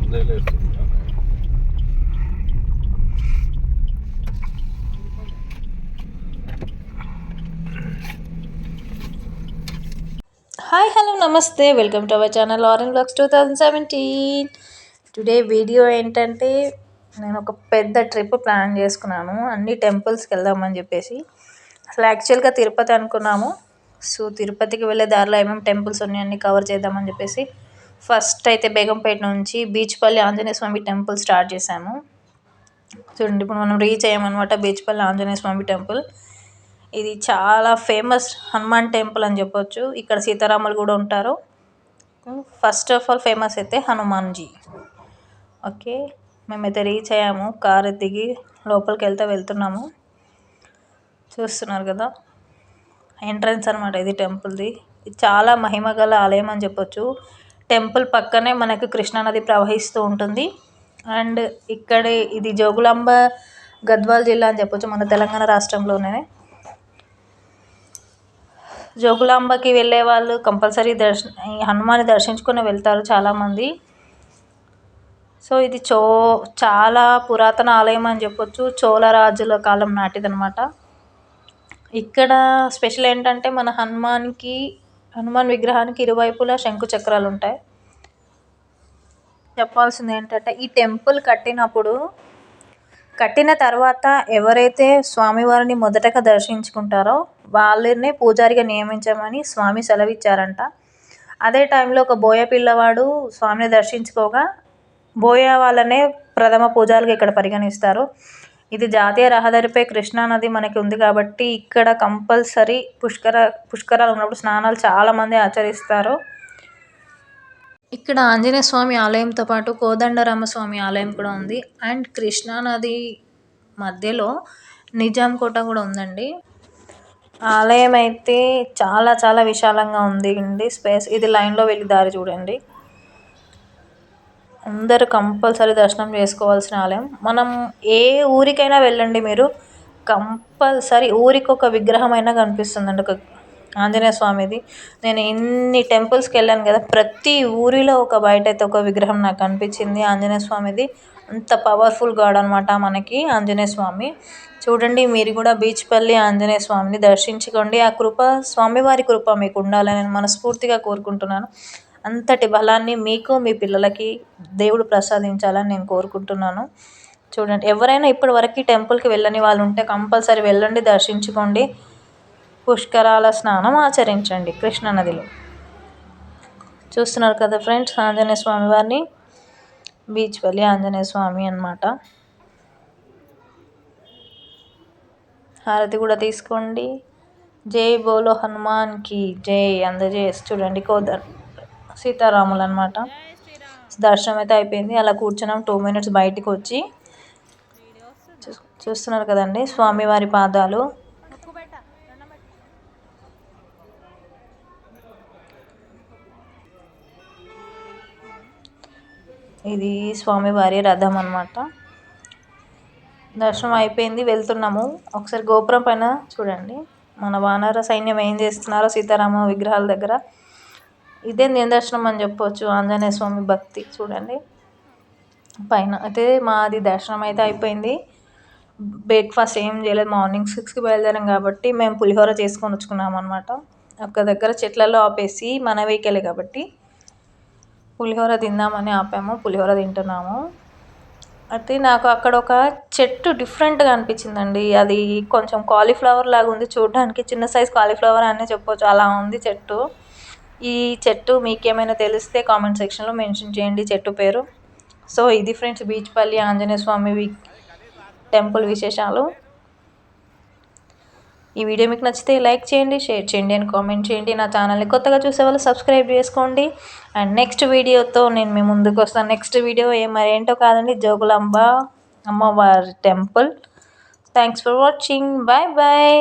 Hi hello నమస్తే welcome to our channel orange blogs 2017. Today video ఏంటంటే నేను ఒక పెద్ద ట్రిప్ ప్లాన్ చేసుకున్నాను. అన్ని టెంపుల్స్కి వెళ్దామని చెప్పేసి. అసలు యాక్చువల్గా తిరుపతి అనుకున్నాము. సో తిరుపతికి వెళ్ళే దారిలో ఏమేమి టెంపుల్స్ ఉన్నాయి అన్ని కవర్ చేద్దామని చెప్పేసి ఫస్ట్ అయితే బేగంపేట నుంచి బీచ్పల్లి ఆంజనేయ స్వామి టెంపుల్ స్టార్ట్ చేశాము. చూడండి ఇప్పుడు మనం రీచ్ అయ్యామన్నమాట బీచ్పల్లి ఆంజనేయ స్వామి టెంపుల్. ఇది చాలా ఫేమస్ హనుమాన్ టెంపుల్ అని చెప్పొచ్చు. ఇక్కడ సీతారాములు కూడా ఉంటారు. ఫస్ట్ ఆఫ్ ఆల్ ఫేమస్ అయితే హనుమాన్జీ. ఓకే, మేమైతే రీచ్ అయ్యాము. కారు దిగి లోపలికి వెళ్తున్నాము. చూస్తున్నారు కదా ఎంట్రన్స్ అనమాట ఇది టెంపుల్ది. ఇది చాలా మహిమగల ఆలయం అని చెప్పొచ్చు. టెంపుల్ పక్కనే మనకు కృష్ణానది ప్రవహిస్తూ ఉంటుంది. అండ్ ఇక్కడే ఇది జోగులాంబ గద్వాల్ జిల్లా అని చెప్పొచ్చు, మన తెలంగాణ రాష్ట్రంలోనే. జోగులాంబకి వెళ్ళే వాళ్ళు కంపల్సరీ ఈ హనుమాన్ని దర్శించుకొని వెళ్తారు చాలామంది. సో ఇది చాలా పురాతన ఆలయం అని చెప్పొచ్చు. చోళరాజుల కాలం నాటిదనమాట. ఇక్కడ స్పెషల్ ఏంటంటే మన హనుమాన్ విగ్రహానికి ఇరువైపులా శంకు చక్రాలు ఉంటాయి. చెప్పాల్సింది ఏంటంటే ఈ టెంపుల్ కట్టిన తర్వాత ఎవరైతే స్వామివారిని మొదటగా దర్శించుకుంటారో వాళ్ళనే పూజారిగా నియమించమని స్వామి సెలవిచ్చారంట. అదే టైంలో ఒక బోయ పిల్లవాడు స్వామిని దర్శించుకోగా బోయ వాళ్ళనే ప్రథమ పూజారులుగా ఇక్కడ పరిగణిస్తారు. ఇది జాతీయ రహదారిపై కృష్ణానది మనకి ఉంది కాబట్టి ఇక్కడ కంపల్సరీ పుష్కరాలు ఉన్నప్పుడు స్నానాలు చాలామంది ఆచరిస్తారు. ఇక్కడ ఆంజనేయ స్వామి ఆలయంతో పాటు కోదండరామస్వామి ఆలయం కూడా ఉంది. అండ్ కృష్ణానది మధ్యలో నిజాం కోట కూడా ఉందండి. ఆలయం అయితే చాలా చాలా విశాలంగా ఉంది అండి. స్పేస్ ఇది లైన్లో వెళ్ళి దారి చూడండి. అందరూ కంపల్సరీ దర్శనం చేసుకోవాల్సిన ఆలయం. మనం ఏ ఊరికైనా వెళ్ళండి, మీరు కంపల్సరీ ఊరికి ఒక విగ్రహం అయినా కనిపిస్తుందండి, ఒక ఆంజనేయ స్వామిది. నేను ఇన్ని టెంపుల్స్కి వెళ్ళాను కదా, ప్రతి ఊరిలో బయట అయితే ఒక విగ్రహం నాకు కనిపించింది ఆంజనేయ స్వామిది. అంత పవర్ఫుల్ గాడ్ అనమాట మనకి ఆంజనేయ స్వామి. చూడండి మీరు కూడా బీచ్పల్లి ఆంజనేయ స్వామిని దర్శించుకోండి. ఆ స్వామివారి కృప మీకు ఉండాలని నేను మనస్ఫూర్తిగా కోరుకుంటున్నాను. అంతటి బలాన్ని మీకు మీ పిల్లలకి దేవుడు ప్రసాదించాలని నేను కోరుకుంటున్నాను. చూడండి, ఎవరైనా ఇప్పటి వరకు టెంపుల్కి వెళ్ళని వాళ్ళు ఉంటే కంపల్సరీ వెళ్ళండి, దర్శించుకోండి, పుష్కరాల స్నానం ఆచరించండి కృష్ణానదిలో. చూస్తున్నారు కదా ఫ్రెండ్స్, ఆంజనేయ స్వామి వారిని, బీచ్పల్లి ఆంజనేయ స్వామి అన్నమాట. హారతి కూడా తీసుకోండి. జై బోలో హనుమాన్కి జై అందజేసి. చూడండి సీతారాములు అనమాట. దర్శనం అయితే అయిపోయింది. అలా కూర్చున్నాం 2 minutes బయటికి వచ్చి. చూస్తున్నారు కదండి స్వామివారి పాదాలు. ఇది స్వామివారి రథం అన్నమాట. దర్శనం అయిపోయింది, వెళ్తున్నాము. ఒకసారి గోపురం పైన చూడండి మన వానర సైన్యం ఏం చేస్తున్నారో సీతారామ విగ్రహాల దగ్గర. ఇదే నిదర్శనం అని చెప్పొచ్చు ఆంజనేయ స్వామి భక్తి. చూడండి పైన అయితే మాది దర్శనం అయితే అయిపోయింది. బ్రేక్ఫాస్ట్ ఏం చేయలేదు. మార్నింగ్ 6కి బయలుదేరాం కాబట్టి మేము పులిహోర చేసుకొని వచ్చుకున్నాం అనమాట. ఒక దగ్గర చెట్లలో ఆపేసి, మన వెహికలే కాబట్టి పులిహోర తిందామని ఆపాము. పులిహోర తింటున్నాము. అయితే నాకు అక్కడ ఒక చెట్టు డిఫరెంట్గా అనిపించిందండి. అది కొంచెం కాలీఫ్లవర్ లాగా ఉంది చూడడానికి. చిన్న సైజ్ కాలీఫ్లవర్ అనే చెప్పొచ్చు, అలా ఉంది చెట్టు. ఈ చెట్టు మీకేమైనా తెలిస్తే కామెంట్ సెక్షన్లో మెన్షన్ చేయండి చెట్టు పేరు. సో ఇది ఫ్రెండ్స్ బీచ్పల్లి ఆంజనేయ స్వామి టెంపుల్ విశేషాలు. ఈ వీడియో మీకు నచ్చితే లైక్ చేయండి, షేర్ చేయండి అండ్ కామెంట్ చేయండి. నా ఛానల్ని కొత్తగా చూసేవాళ్ళు సబ్స్క్రైబ్ చేసుకోండి. అండ్ నెక్స్ట్ వీడియోతో నేను మీ ముందుకు వస్తాను. నెక్స్ట్ వీడియో మరేంటో కాదండి, జోగులాంబ అమ్మవారి temple. Thanks for watching. Bye bye.